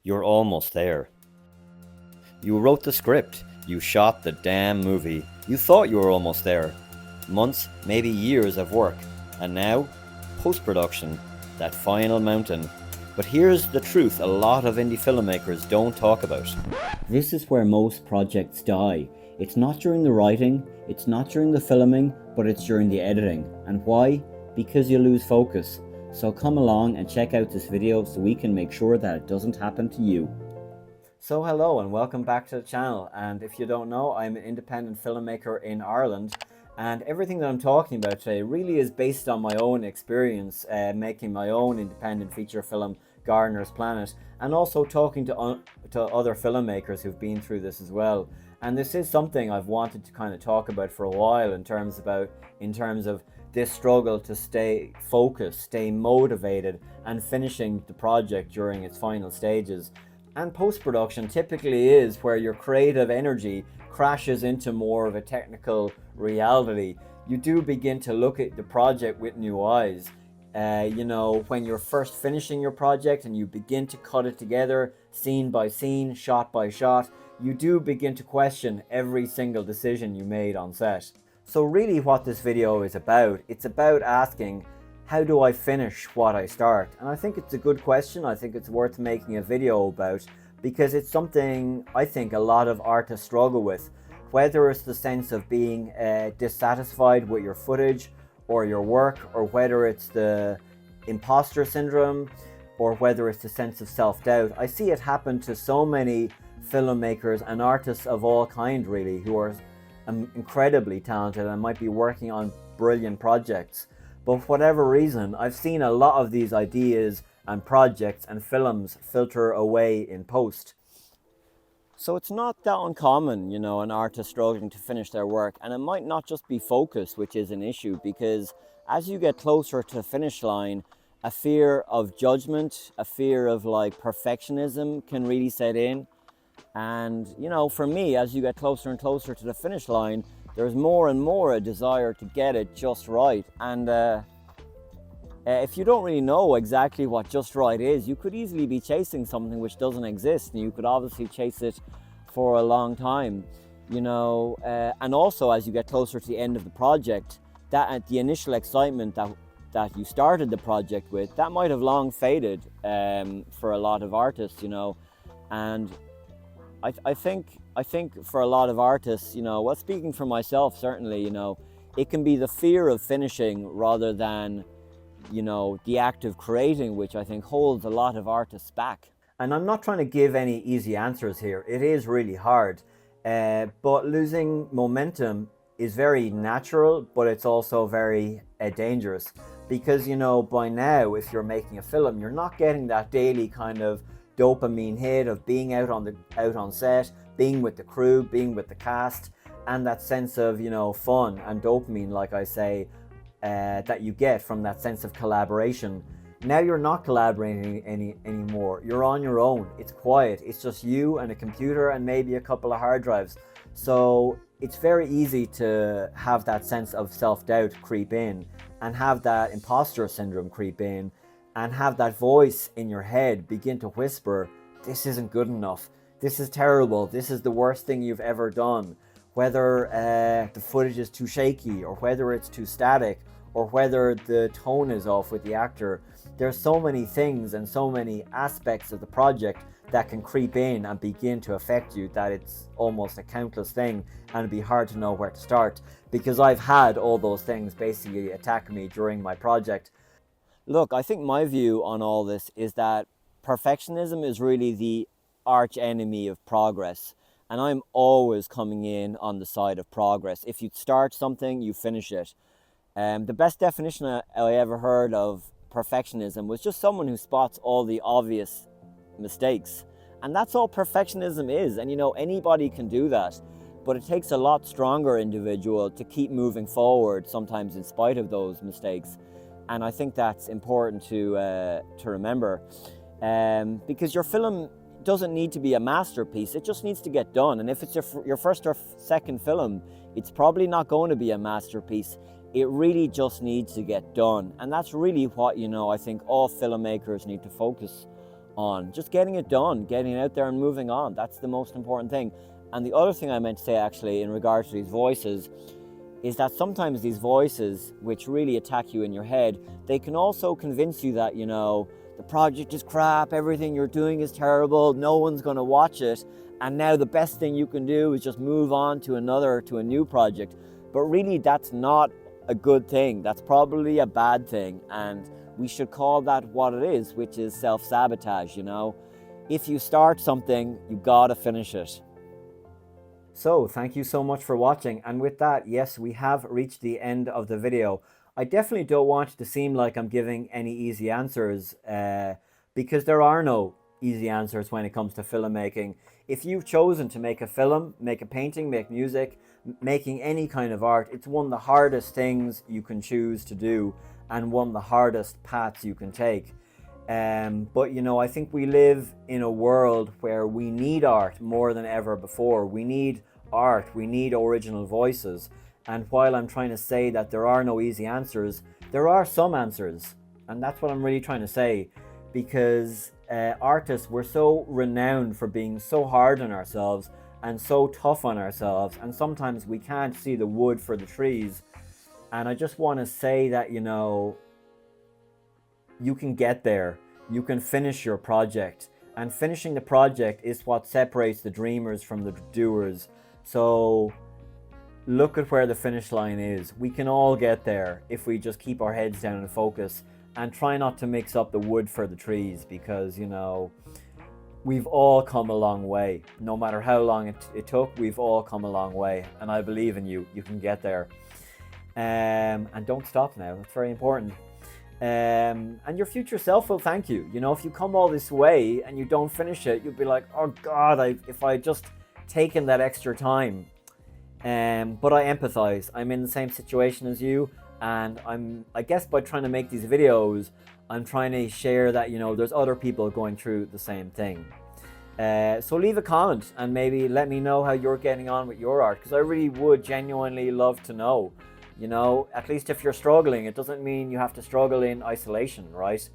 You're almost there. You wrote the script, you shot the damn movie, you thought you were almost there. Months, maybe years of work, and now, post-production, that final mountain. But here's the truth a lot of indie filmmakers don't talk about. This is where most projects die. It's not during the writing, it's not during the filming, but it's during the editing. And why? Because you lose focus. So come along and check out this video so we can make sure that it doesn't happen to you. So hello and welcome back to the channel, and if you don't know, I'm an independent filmmaker in Ireland, and everything that I'm talking about today really is based on my own experience making my own independent feature film, Gardener's Planet, and also talking to other filmmakers who've been through this as well. And this is something I've wanted to kind of talk about for a while in terms of this struggle to stay focused, stay motivated, and finishing the project during its final stages. And post-production typically is where your creative energy crashes into more of a technical reality. You do begin to look at the project with new eyes. When you're first finishing your project and you begin to cut it together, scene by scene, shot by shot, you do begin to question every single decision you made on set. So really what this video is about, it's about asking, how do I finish what I start? And I think it's a good question. I think it's worth making a video about because it's something I think a lot of artists struggle with. Whether it's the sense of being dissatisfied with your footage or your work, or whether it's the imposter syndrome, or whether it's the sense of self-doubt. I see it happen to so many filmmakers and artists of all kind really, who are incredibly talented and might be working on brilliant projects. But for whatever reason, I've seen a lot of these ideas and projects and films filter away in post. So it's not that uncommon, an artist struggling to finish their work. And it might not just be focus, which is an issue, because as you get closer to the finish line, a fear of judgment, a fear of perfectionism can really set in. And, for me, as you get closer and closer to the finish line, there's more and more a desire to get it just right. And if you don't really know exactly what just right is, you could easily be chasing something which doesn't exist, and you could obviously chase it for a long time, and also as you get closer to the end of the project, that at the initial excitement that you started the project with, that might have long faded for a lot of artists, and I think for a lot of artists, speaking for myself, certainly, it can be the fear of finishing rather than, the act of creating, which I think holds a lot of artists back. And I'm not trying to give any easy answers here. It is really hard, but losing momentum is very natural, but it's also very dangerous because, by now, if you're making a film, you're not getting that daily kind of dopamine hit of being out on set, being with the crew, being with the cast, and that sense of fun and dopamine, like I say, that you get from that sense of collaboration. Now you're not collaborating anymore. You're on your own. It's quiet. It's just you and a computer and maybe a couple of hard drives. So it's very easy to have that sense of self-doubt creep in and have that imposter syndrome creep in and have that voice in your head begin to whisper, this isn't good enough, this is terrible, this is the worst thing you've ever done. Whether the footage is too shaky, or whether it's too static, or whether the tone is off with the actor. There's so many things and so many aspects of the project that can creep in and begin to affect you that it's almost a countless thing, and it'd be hard to know where to start, because I've had all those things basically attack me during my project. Look, I think my view on all this is that perfectionism is really the arch enemy of progress. And I'm always coming in on the side of progress. If you start something, you finish it. The best definition I ever heard of perfectionism was just someone who spots all the obvious mistakes. And that's all perfectionism is. And anybody can do that. But it takes a lot stronger individual to keep moving forward, sometimes in spite of those mistakes. And I think that's important to remember, because your film doesn't need to be a masterpiece. It just needs to get done. And if it's your first or second film, it's probably not going to be a masterpiece. It really just needs to get done. And that's really what, I think all filmmakers need to focus on. Just getting it done, getting it out there and moving on. That's the most important thing. And the other thing I meant to say actually in regards to these voices is that sometimes these voices, which really attack you in your head, they can also convince you that, you know, the project is crap, everything you're doing is terrible, no one's going to watch it, and now the best thing you can do is just move on to a new project. But really, that's not a good thing. That's probably a bad thing, and we should call that what it is, which is self-sabotage, you know. If you start something, you gotta finish it. So thank you so much for watching, and with that, yes, we have reached the end of the video. I definitely don't want it to seem like I'm giving any easy answers, because there are no easy answers when it comes to filmmaking. If you've chosen to make a film, make a painting, make music, making any kind of art, it's one of the hardest things you can choose to do and one of the hardest paths you can take. But you know, I think we live in a world where we need art more than ever before. We need art, we need original voices. And while I'm trying to say that there are no easy answers, there are some answers. And that's what I'm really trying to say, because artists, we're so renowned for being so hard on ourselves and so tough on ourselves, and sometimes we can't see the wood for the trees. And I just want to say that, you know, you can get there, you can finish your project, and finishing the project is what separates the dreamers from the doers. So look at where the finish line is. We can all get there if we just keep our heads down and focus and try not to mix up the wood for the trees, because, you know, we've all come a long way. No matter how long it took, we've all come a long way, and I believe in you. You can get there. And don't stop now. That's very important. And your future self will thank you. You know, if you come all this way and you don't finish it, you'll be like, oh God, if I just taken that extra time. But I empathize. I'm in the same situation as you, and I guess by trying to make these videos, I'm trying to share that, you know, there's other people going through the same thing. So leave a comment and maybe let me know how you're getting on with your art, because I really would genuinely love to know. You know, at least if you're struggling, it doesn't mean you have to struggle in isolation, right?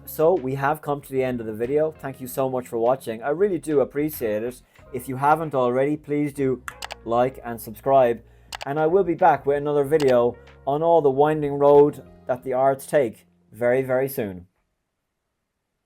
So we have come to the end of the video. Thank you so much for watching. I really do appreciate it. If you haven't already, please do like and subscribe. And I will be back with another video on all the winding road that the arts take very, very soon.